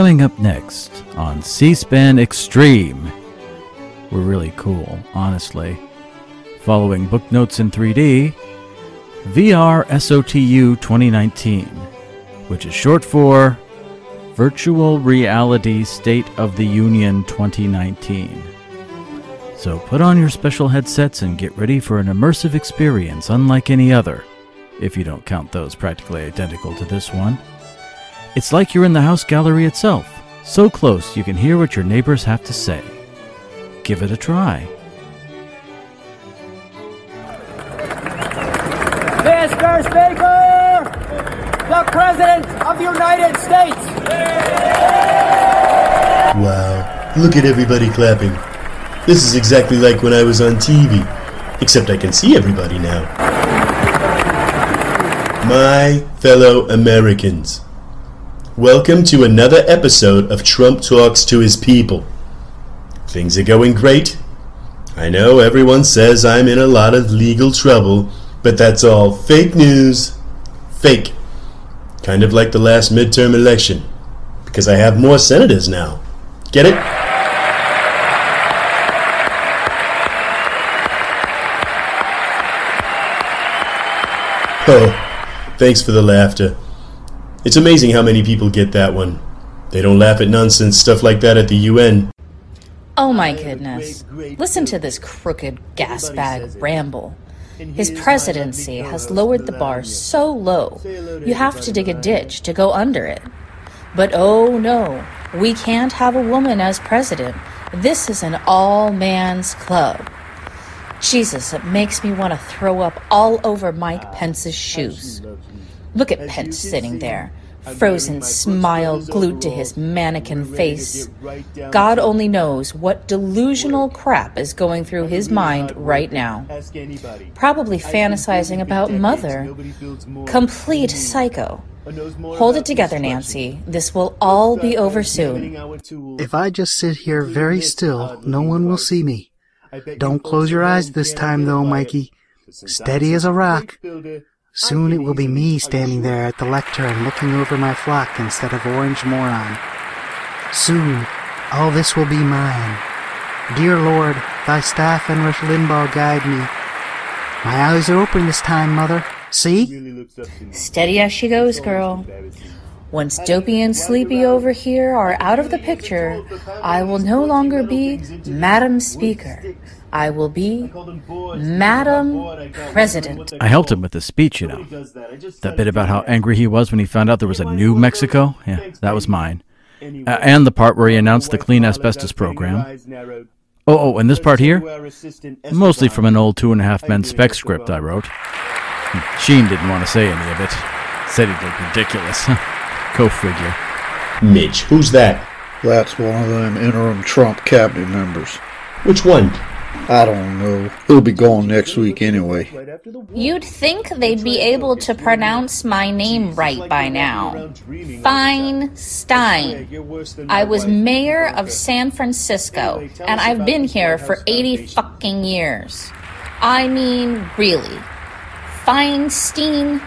Coming up next on C-SPAN Extreme. We're really cool, honestly. Following book notes in 3D, VR SOTU 2019, which is short for Virtual Reality State of the Union 2019. So put on your special headsets and get ready for an immersive experience unlike any other, if you don't count those practically identical to this one. It's like you're in the house gallery itself, so close you can hear what your neighbors have to say. Give it a try. Mr. Speaker, the President of the United States. Wow, look at everybody clapping. This is exactly like when I was on TV, except I can see everybody now. My fellow Americans, welcome to another episode of Trump Talks to His People. Things are going great. I know everyone says I'm in a lot of legal trouble, but that's all fake news. Fake. Kind of like the last midterm election, because I have more senators now. Get it? Oh, thanks for the laughter. It's amazing how many people get that one. They don't laugh at nonsense stuff like that at the UN. Oh my goodness. Listen to this crooked gasbag ramble. His presidency has lowered the bar so low, you have to dig a ditch to go under it. But oh no, we can't have a woman as president. This is an all-man's club. Jesus, it makes me want to throw up all over Mike Pence's shoes. Look at Pence sitting there, frozen smile glued to his mannequin face. God only knows what delusional crap is going through his mind right now. Probably fantasizing about Mother. Complete psycho. Hold it together, Nancy. This will all be over soon. If I just sit here very still, no one will see me. Don't close your eyes this time, though, Mikey. Steady as a rock. Soon it will be me standing there at the lectern looking over my flock instead of Orange Moron. Soon, all this will be mine. Dear Lord, thy staff and Rush Limbaugh guide me. My eyes are open this time, Mother. See? Steady as she goes, girl. Once Dopey and Sleepy over here are out of the picture, I will no longer be Madam Speaker. I will be Madam President. I helped him with his speech, you know. That bit about how angry he was when he found out there was a new Mexico? Yeah, that was mine. And the part where he announced the Clean Asbestos program. Oh, and this part here? Mostly from an old 2.5 Men spec script I wrote. Sheen didn't want to say any of it. Said he'd look ridiculous. Go figure. Mitch, who's that? That's one of them interim Trump cabinet members. Which one? I don't know. He'll be gone next week anyway. You'd think they'd be able to pronounce my name right by now. Feinstein. I was mayor of San Francisco, and I've been here for 80 fucking years. I mean, really. Feinstein?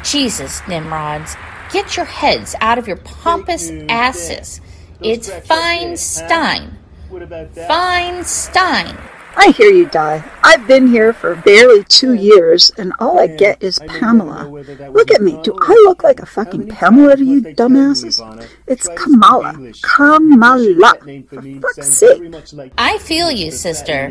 Jesus, Nimrods. Get your heads out of your pompous asses. It's Feinstein. Feinstein. I hear you, Di. I've been here for barely 2 years, and all I get is Pamela. Look at me. Do I look like a fucking Pamela to you dumbasses? It's Kamala. Kamala. For fuck's sake. I feel you, sister.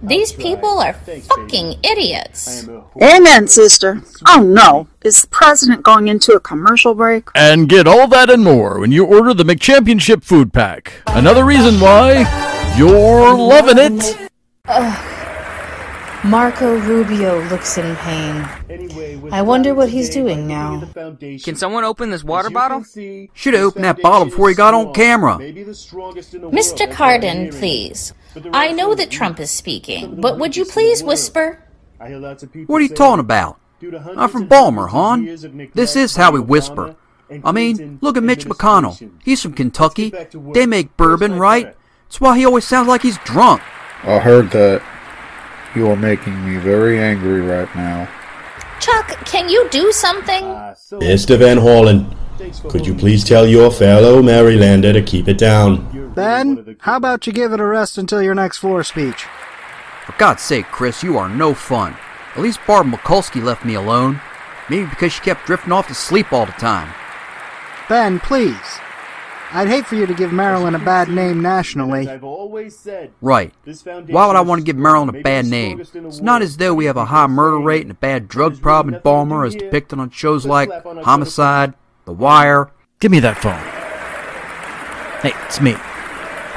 These people are fucking idiots. Amen, sister. Oh no. Is the president going into a commercial break? And get all that and more when you order the McChampionship food pack. Another reason why you're loving it. Marco Rubio looks in pain. I wonder what he's doing now. Can someone open this water bottle? Should have opened that bottle before he got on camera. Mr. Cardin, please. I know that Trump is speaking, but would you please whisper? What are you talking about? I'm from Balmer, hon. This is how we whisper. I mean, look at Mitch McConnell. He's from Kentucky. They make bourbon, right? That's why he always sounds like he's drunk. I heard that. You are making me very angry right now. Chuck, can you do something? Mr. Van Hollen, Could you please tell your fellow Marylander to keep it down? Ben, how about you give it a rest until your next floor speech? For God's sake, Chris, you are no fun. At least Barb Mikulski left me alone. Maybe because she kept drifting off to sleep all the time. Ben, please. I'd hate for you to give Maryland a bad name nationally. Right. Why would I want to give Maryland a bad name? It's not as though we have a high murder rate and a bad drug problem in Baltimore as depicted on shows like Homicide, The Wire. Give me that phone. Hey, it's me.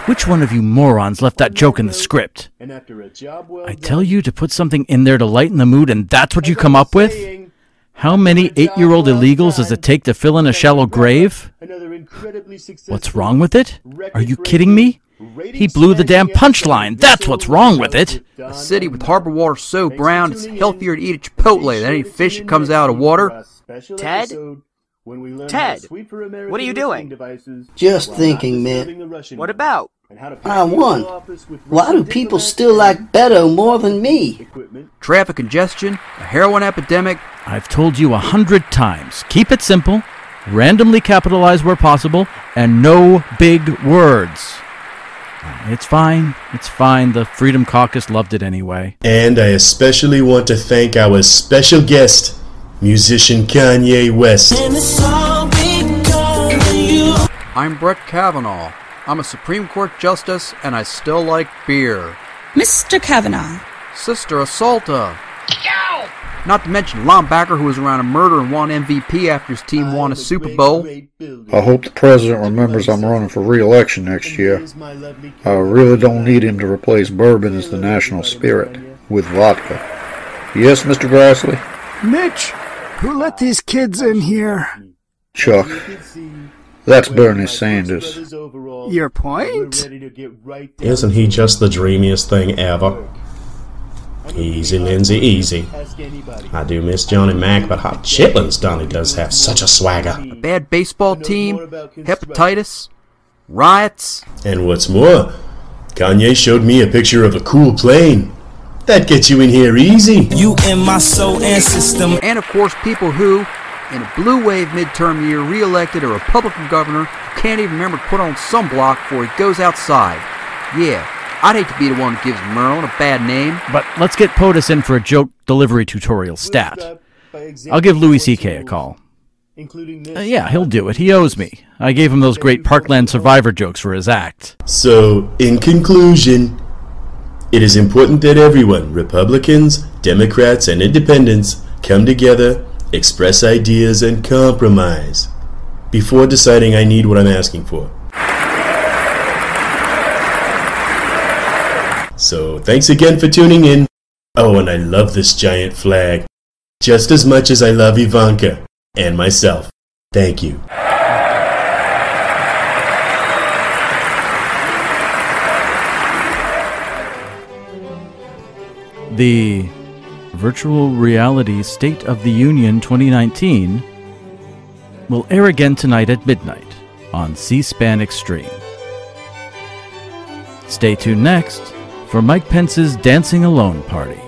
Which one of you morons left that joke in the script? I tell you to put something in there to lighten the mood, and that's what you come up with? How many 8-year-old illegals does it take to fill in a shallow grave? What's wrong with it? Are you kidding me? He blew the damn punchline. That's what's wrong with it. A city with harbor water so brown it's healthier to eat at Chipotle than any fish that comes out of water. Ted? Ted, what are you doing? Just thinking, man. What about? I won. Why do people still like Beto more than me? Traffic congestion, a heroin epidemic. I've told you 100 times. Keep it simple, randomly capitalize where possible, and no big words. It's fine. It's fine. The Freedom Caucus loved it anyway. And I especially want to thank our special guest, musician Kanye West. I'm Brett Kavanaugh. I'm a Supreme Court Justice, and I still like beer. Mr. Kavanaugh. Sister Assaulta. Not to mention linebacker who was around a murder and won MVP after his team won a Super Bowl. I hope the president remembers I'm running for re-election next year. I really don't need him to replace bourbon as the national spirit with vodka. Yes, Mr. Grassley? Mitch, who let these kids in here? Chuck. That's Bernie Sanders. Your point? Isn't he just the dreamiest thing ever? Easy, Lindsay, easy. I do miss Johnny Mac, but hot chitlins, Donnie does have such a swagger. A bad baseball team, hepatitis, riots. And what's more, Kanye showed me a picture of a cool plane. That gets you in here easy. You in my soul and system. And of course people who, in a blue wave midterm year, re-elected a Republican governor who can't even remember to put on sunblock before he goes outside. Yeah, I'd hate to be the one who gives Maryland a bad name. But let's get POTUS in for a joke delivery tutorial stat. I'll give Louis C.K. a call. Yeah, he'll do it. He owes me. I gave him those great Parkland Survivor jokes for his act. So, in conclusion, it is important that everyone, Republicans, Democrats, and Independents, come together, express ideas, and compromise before deciding I need what I'm asking for. So, thanks again for tuning in. Oh, and I love this giant flag. Just as much as I love Ivanka and myself. Thank you. The Virtual Reality State of the Union 2019 will air again tonight at midnight on C-SPAN Extreme. Stay tuned next for Mike Pence's Dancing Alone Party.